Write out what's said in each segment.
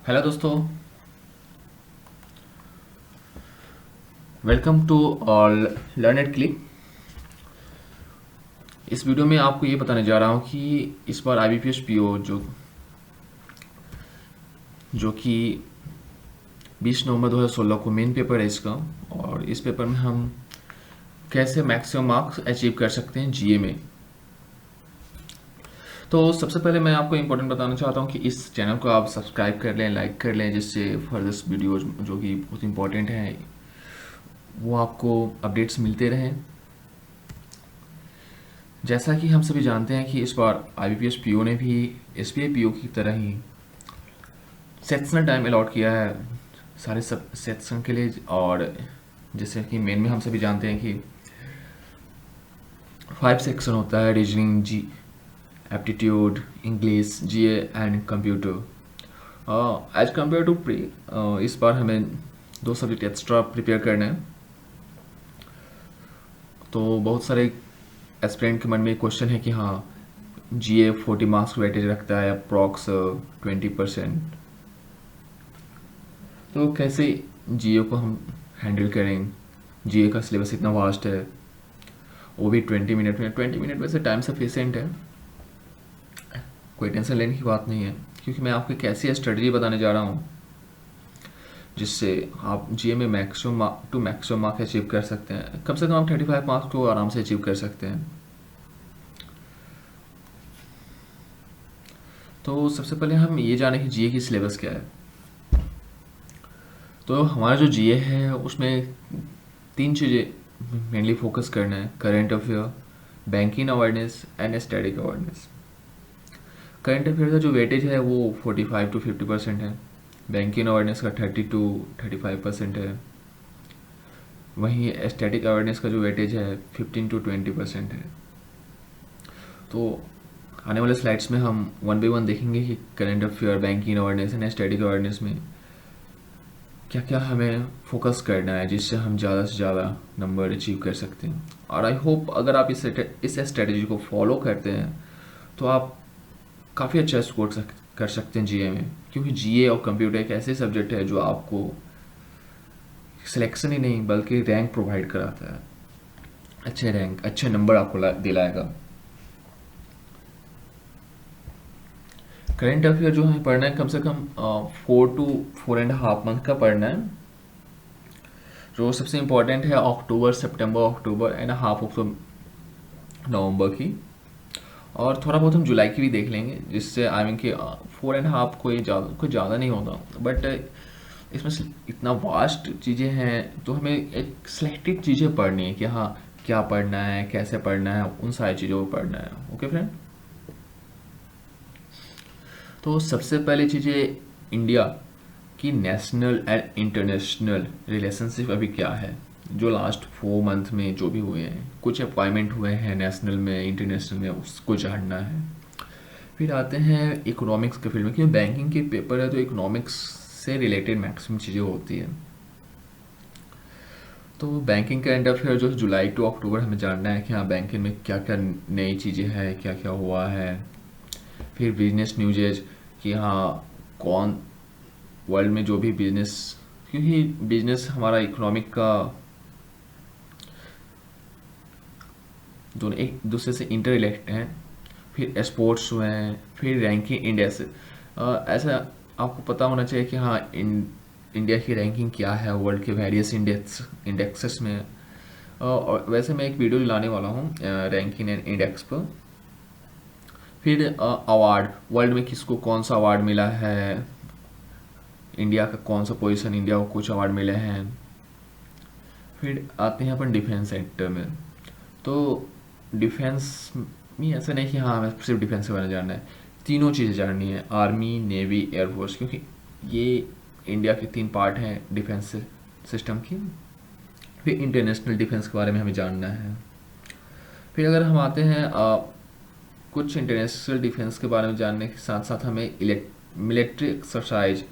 Hello दोस्तों, welcome to all learn at click. इस video में आपको ये बताने जा रहा हूँ कि इस बार IBPS PO जो कि 20 नवंबर 2016 को मेन पेपर है इसका, और इस पेपर में हम कैसे मैक्सिमम मार्क्स अचीव कर सकते हैं GA में। तो सबसे पहले मैं आपको इम्पोर्टेंट बताना चाहता हूँ कि इस चैनल को आप सब्सक्राइब कर लें, लाइक कर लें, जिससे फर्दर वीडियोज जो कि बहुत इंपॉर्टेंट हैं वो आपको अपडेट्स मिलते रहें। जैसा कि हम सभी जानते हैं कि इस बार IBPS PO ने भी SBI PO की तरह ही सेक्शनल टाइम अलॉट किया है सारे सब सेक्शन के लिए। और जैसे कि मेन में हम सभी जानते हैं कि 5 सेक्शन होता है: reasoning, G aptitude, English, GA and computer. As compare to pre, इस बार हमें 2 सब्जेक्ट एक्स्ट्रा प्रिपेयर करना है। तो बहुत सारे एस्पिरेंट के मन में क्वेश्चन है कि हाँ, GA 40 मार्क्स वेटेज रखता है, अप्रॉक्स 20%। तो कैसे GA को हम हैंडल करें? GA का सिलेबस इतना वास्ट है, वो भी 20 मिनट वैसे टाइम सफिशिएंट है, कोई टेंशन लेने की बात नहीं है, क्योंकि मैं आपको कैसी स्ट्रेटजी बताने जा रहा हूँ जिससे आप GA में मैक्सिमम मार्क अचीव कर सकते हैं। कम से कम आप 35 मार्क्स को आराम से अचीव कर सकते हैं। तो सबसे पहले हम ये जाने कि GA की सिलेबस क्या है। तो हमारा जो GA है उसमें 3 चीज़ें मेनली फोकस करना है: current affair, banking awareness and static awareness. Current affair का जो वेटेज है वो 45 to 50% है, बैंकिंग अवेयरनेस का 30 to 35% है, वहीं स्टैटिक अवेयरनेस का जो वेटेज है 15 to 20% है। तो आने वाले स्लाइड्स में हम वन बाई वन देखेंगे कि current affair, banking awareness and static awareness में क्या क्या हमें फोकस करना है जिससे हम ज़्यादा से ज़्यादा नंबर अचीव कर सकते हैं। और आई होप अगर आप इस स्ट्रेटजी को फॉलो करते हैं तो आप काफ़ी अच्छा स्कोर कर सकते हैं GA में, क्योंकि GA और कंप्यूटर एक ऐसे सब्जेक्ट है जो आपको सिलेक्शन ही नहीं बल्कि रैंक प्रोवाइड कराता है। अच्छे रैंक, अच्छे नंबर आपको दिलाएगा। करंट अफेयर जो हमें पढ़ना है कम से कम 4 to 4.5 मंथ का पढ़ना है। जो सबसे इम्पोर्टेंट है अक्टूबर, सितंबर, October and half of November की, और थोड़ा बहुत हम जुलाई की भी देख लेंगे, जिससे आई मीन कि 4.5 कोई ज़्यादा नहीं होता। बट इसमें इतना वास्ट चीज़ें हैं तो हमें एक सिलेक्टेड चीज़ें पढ़नी है कि हाँ, क्या पढ़ना है, कैसे पढ़ना है, उन सारी चीज़ों को पढ़ना है। Okay friend. तो सबसे पहली चीज़ें, इंडिया की नेशनल एंड इंटरनेशनल रिलेशनशिप अभी क्या है, जो लास्ट 4 मंथ में जो भी हुए हैं, कुछ अपॉइंटमेंट हुए हैं नेशनल में, इंटरनेशनल में, उसको जानना है। फिर आते हैं इकोनॉमिक्स के फील्ड में, क्योंकि बैंकिंग के पेपर है तो इकोनॉमिक्स से रिलेटेड मैक्सिमम चीज़ें होती हैं। तो बैंकिंग करंट अफेयर जो जुलाई टू अक्टूबर हमें जानना है कि हाँ, बैंकिंग में क्या क्या नई चीज़ें हैं, क्या क्या हुआ है। फिर बिजनेस न्यूजेज कि हाँ, कौन वर्ल्ड में जो भी बिजनेस, क्योंकि बिजनेस हमारा इकोनॉमिक का दोनों एक दूसरे से इंटर रिलेटेड हैं। फिर स्पोर्ट्स हुए हैं, फिर रैंकिंग इंडिया से ऐसा आपको पता होना चाहिए कि हाँ, इंडिया की रैंकिंग क्या है वर्ल्ड के वेरियस इंडेक्सेस में। और वैसे मैं एक वीडियो लाने वाला हूँ रैंकिंग एंड इंडेक्स पर। फिर अवार्ड, वर्ल्ड में किसको कौन सा अवार्ड मिला है, इंडिया का कौन सा पोजीशन, इंडिया को कुछ अवार्ड मिले हैं। फिर आते हैं अपन डिफेंस सेक्टर में। तो डिफेंस में ऐसा नहीं कि हाँ, हमें सिर्फ डिफेंस के बारे में जानना है, तीनों चीज़ें जाननी है: आर्मी, नेवी, एयरफोर्स, क्योंकि ये इंडिया के 3 पार्ट हैं डिफेंस सिस्टम की। फिर इंटरनेशनल डिफेंस के बारे में हमें जानना है। फिर अगर हम आते हैं कुछ इंटरनेशनल डिफेंस के बारे में जानने के साथ साथ हमें मिलिट्री एक्सरसाइज,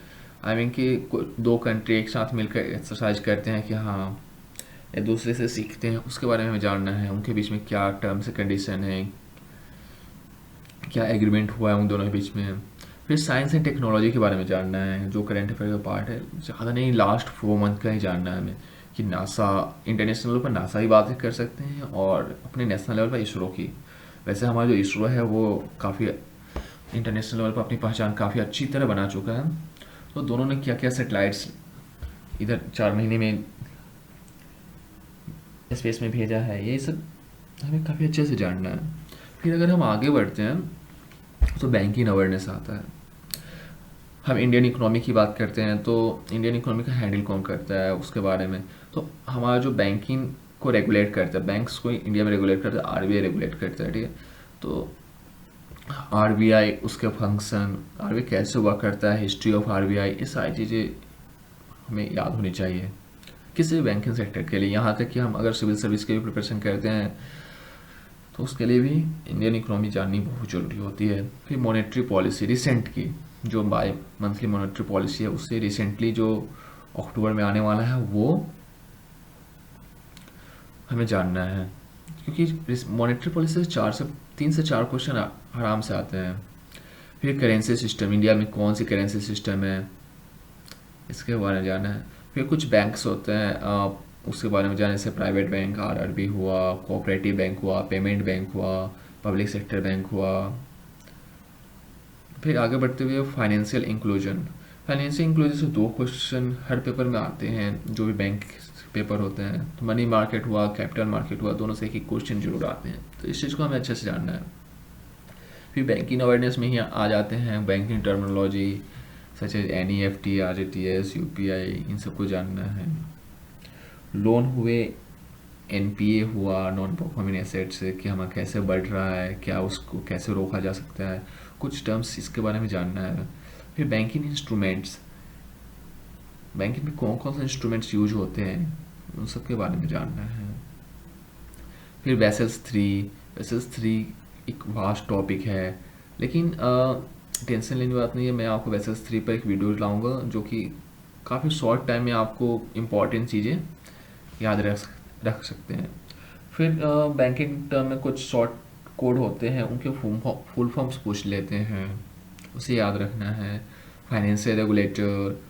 आई मीन कि 2 कंट्री एक साथ मिलकर एक्सरसाइज करते हैं कि हाँ, एक दूसरे से सीखते हैं, उसके बारे में हमें जानना है। उनके बीच में क्या टर्म्स एंड कंडीशन है, क्या एग्रीमेंट हुआ है उन दोनों के बीच में। फिर साइंस एंड टेक्नोलॉजी के बारे में जानना है, जो करंट अफेयर का पार्ट है। ज़्यादा नहीं, लास्ट 4 मंथ का ही जानना है हमें कि नासा, इंटरनेशनल लेवल पर नासा की बात कर सकते हैं और अपने नेशनल लेवल पर इसरो की। वैसे हमारा जो इसरो है वो काफ़ी इंटरनेशनल लेवल पर अपनी पहचान काफ़ी अच्छी तरह बना चुका है। तो दोनों ने क्या क्या सेटेलाइट्स इधर 4 महीने में स्पेस में भेजा है, ये सब हमें काफ़ी अच्छे से जानना है। फिर अगर हम आगे बढ़ते हैं तो बैंकिंग अवेयरनेस आता है। हम इंडियन इकोनॉमी की बात करते हैं तो इंडियन इकोनॉमी का हैंडल कौन करता है उसके बारे में। तो हमारा जो बैंकिंग को रेगुलेट करता है, बैंक्स को इंडिया में रेगुलेट करता है, आरबीआई रेगुलेट करता है, ठीक है। तो आरबीआई, उसके फंक्शन, आरबीआई कैसे हुआ करता है, हिस्ट्री ऑफ आरबीआई, ये सारी चीज़ें हमें याद होनी चाहिए किसी भी बैंकिंग सेक्टर के लिए। यहाँ तक कि हम अगर सिविल सर्विस के भी प्रिपरेशन करते हैं तो उसके लिए भी इंडियन इकोनॉमी जाननी बहुत ज़रूरी होती है। फिर मॉनेटरी पॉलिसी रिसेंट की, जो बाई मंथली मॉनेटरी पॉलिसी है, उससे रिसेंटली जो अक्टूबर में आने वाला है वो हमें जानना है, क्योंकि मॉनेटरी पॉलिसी से 3 से 4 क्वेश्चन आराम से आते हैं। फिर करेंसी सिस्टम, इंडिया में कौन सी करेंसी सिस्टम है, इसके बारे में जानना है। फिर कुछ बैंक्स होते हैं उसके बारे में जानने, जैसे प्राइवेट बैंक, आरआरबी हुआ, कोऑपरेटिव बैंक हुआ, पेमेंट बैंक हुआ, पब्लिक सेक्टर बैंक हुआ। फिर आगे बढ़ते हुए फाइनेंशियल इंक्लूजन। फाइनेंशियल इंक्लूजन से 2 क्वेश्चन हर पेपर में आते हैं, जो भी बैंक पेपर होते हैं। तो मनी मार्केट हुआ, कैपिटल मार्केट हुआ, दोनों से एक एक क्वेश्चन जरूर आते हैं, तो इस चीज़ को हमें अच्छे से जानना है। फिर बैंकिंग अवेयरनेस में ही आ जाते हैं banking terminology such as NEFT, RTGS, UPI, इन सबको जानना है। लोन हुए, एनपीए हुआ, नॉन परफॉर्मिंग एसेट्स, कि हमारा कैसे बढ़ रहा है, क्या उसको कैसे रोका जा सकता है, कुछ टर्म्स इसके बारे में जानना है। फिर बैंकिंग इंस्ट्रूमेंट्स, बैंकिंग में कौन कौन से इंस्ट्रूमेंट्स यूज होते हैं, उन सब के बारे में जानना है। फिर वेसल्स 3 एक वास्ट टॉपिक है, लेकिन टेंशन लेने की बात नहीं है। मैं आपको वेसल्स 3 पर एक वीडियो लाऊंगा जो कि काफ़ी शॉर्ट टाइम में आपको इम्पॉर्टेंट चीज़ें याद रख सकते हैं। फिर बैंकिंग टर्म में कुछ शॉर्ट कोड होते हैं, उनके फुल फॉर्म्स पूछ लेते हैं, उसे याद रखना है। Financial regulator,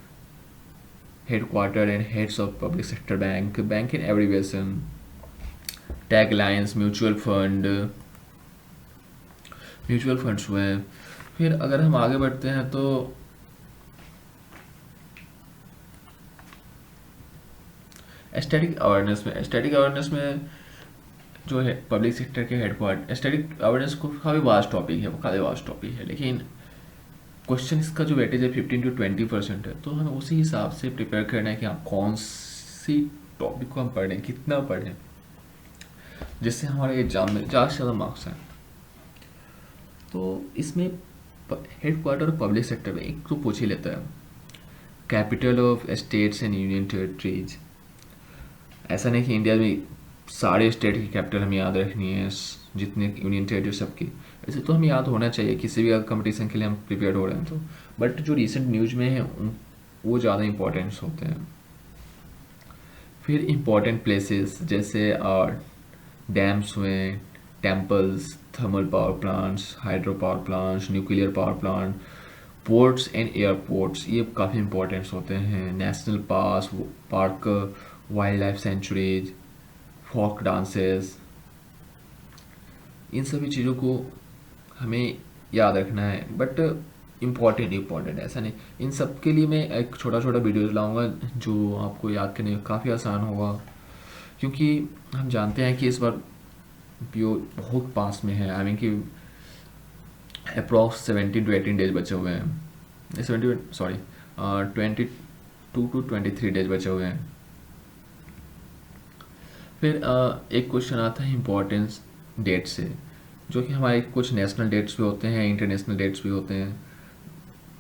headquarter and heads of public sector bank, bank in abbreviation, tag lines, mutual funds हुए। फिर अगर हम आगे बढ़ते हैं तो स्टैटिक अवेयरनेस में जो है पब्लिक सेक्टर के हेडक्वार्टर, स्टैटिक अवेयरनेस को काफ़ी वास्ट टॉपिक है, वो काफ़ी वास्ट टॉपिक है, लेकिन क्वेश्चन इसका जो वेटेज है 15 to 20% है। तो हमें उसी हिसाब से प्रिपेयर करना है कि हाँ कौन सी टॉपिक को हम पढ़ें, कितना पढ़ें, जिससे हमारे एग्जाम में ज़्यादा से ज़्यादा मार्क्स आए। तो इसमें हेडक्वार्टर पब्लिक सेक्टर में एक तो पूछ ही लेता है, capital of states and union territories. ऐसा नहीं कि इंडिया में सारे स्टेट की कैपिटल हमें याद रखनी है, जितने यूनियन टेरिटरी सबकी, ऐसे तो हमें याद होना चाहिए किसी भी कंपटीशन के लिए हम प्रिपेयर हो रहे हैं तो। बट जो रिसेंट न्यूज में है वो ज़्यादा इंपॉर्टेंट्स होते हैं। फिर इम्पॉर्टेंट प्लेसेस जैसे डैम्स हुए, temples, thermal power plants, hydro power plants, nuclear power plant, ports and airports, ये काफ़ी इंपॉर्टेंट्स होते हैं। National park, wild life sanctuaries, folk dances, इन सभी चीज़ों को हमें याद रखना है। बट इम्पॉर्टेंट ऐसा नहीं, इन सब के लिए मैं एक छोटा छोटा वीडियोज़ लाऊंगा जो आपको याद करने में काफ़ी आसान होगा, क्योंकि हम जानते हैं कि इस बार पीओ बहुत पास में है। आई मीन कि अप्रॉक्स 17 to 18 डेज बचे हुए हैं, 22 to 23 डेज बचे हुए हैं। फिर एक क्वेश्चन आता है इम्पोर्टेंस डेट से, जो कि हमारे कुछ नेशनल डेट्स भी होते हैं, इंटरनेशनल डेट्स भी होते हैं,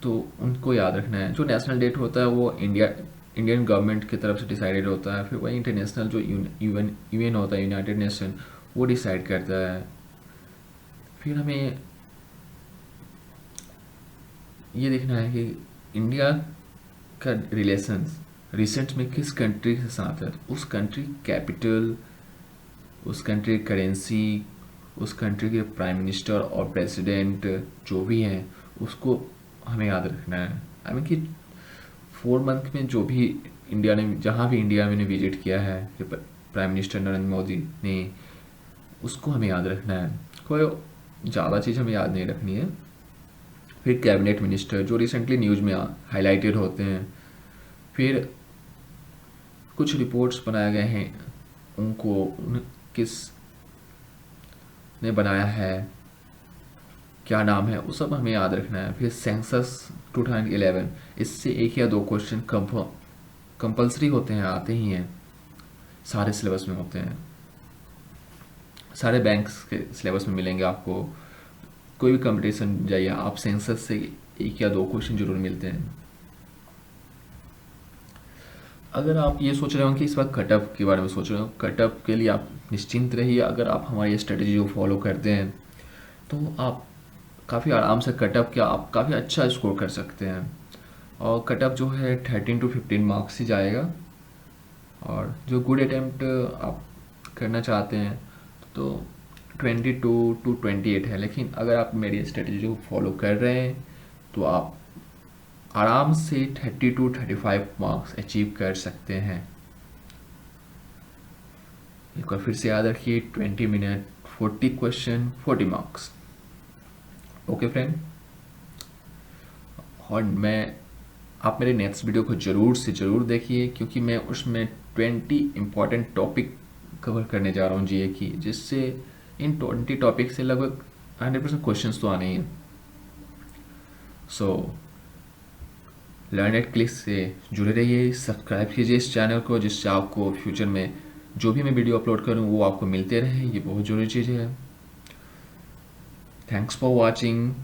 तो उनको याद रखना है। जो नेशनल डेट होता है वो इंडियन गवर्नमेंट की तरफ से डिसाइडेड होता है। फिर वही इंटरनेशनल जो यूएन होता है, यूनाइटेड नेशन, वो डिसाइड करता है। फिर हमें ये देखना है कि इंडिया का रिलेशंस रिसेंट में किस कंट्री के साथ है, उस कंट्री कैपिटल, उस कंट्री करेंसी, उस कंट्री के प्राइम मिनिस्टर और प्रेसिडेंट जो भी हैं, उसको हमें याद रखना है। आई मीन कि 4 मंथ में जो भी इंडिया ने, जहाँ भी इंडिया में विजिट किया है प्राइम मिनिस्टर नरेंद्र मोदी ने, उसको हमें याद रखना है। कोई ज़्यादा चीज़ हमें याद नहीं रखनी है। फिर कैबिनेट मिनिस्टर जो रिसेंटली न्यूज़ में हाईलाइटेड होते हैं, फिर कुछ रिपोर्ट्स बनाए गए हैं, किस ने बनाया है, क्या नाम है, वो सब हमें याद रखना है। फिर सेंसस 2011, इससे एक या दो क्वेश्चन कंपल्सरी होते हैं, आते ही हैं, सारे सिलेबस में होते हैं, सारे बैंक्स के सिलेबस में मिलेंगे आपको। कोई भी कंपटीशन जाइए आप, सेंसस से एक या दो क्वेश्चन जरूर मिलते हैं। अगर आप ये सोच रहे हो कि इस बार कटअप के बारे में सोच रहे हो, कटअप के लिए आप निश्चिंत रहिए। अगर आप हमारी स्ट्रेटजी को फॉलो करते हैं तो आप काफ़ी आराम से कटअप के आप काफ़ी अच्छा स्कोर कर सकते हैं। और कटअप जो है 13 to 15 मार्क्स ही जाएगा। और जो गुड अटेम्प्ट आप करना चाहते हैं तो 22 to 28 है। लेकिन अगर आप मेरी स्ट्रेटजी को फॉलो कर रहे हैं तो आप आराम से 30 to 35 मार्क्स अचीव कर सकते हैं। एक बार फिर से याद रखिए, 20 minute 40 question 40 marks. Okay friend, और आप मेरे नेक्स्ट वीडियो को ज़रूर से ज़रूर देखिए, क्योंकि मैं उसमें 20 इम्पॉर्टेंट टॉपिक कवर करने जा रहा हूँ जीए की, जिससे इन 20 टॉपिक से लगभग 100% क्वेश्चन तो आने ही हैं। सो लर्न एट क्लिक से जुड़े रहिए, सब्सक्राइब कीजिए इस चैनल को, जिससे आपको फ्यूचर में जो भी मैं वीडियो अपलोड करूँ वो आपको मिलते रहे। ये बहुत ज़रूरी चीज़ है। Thanks for watching.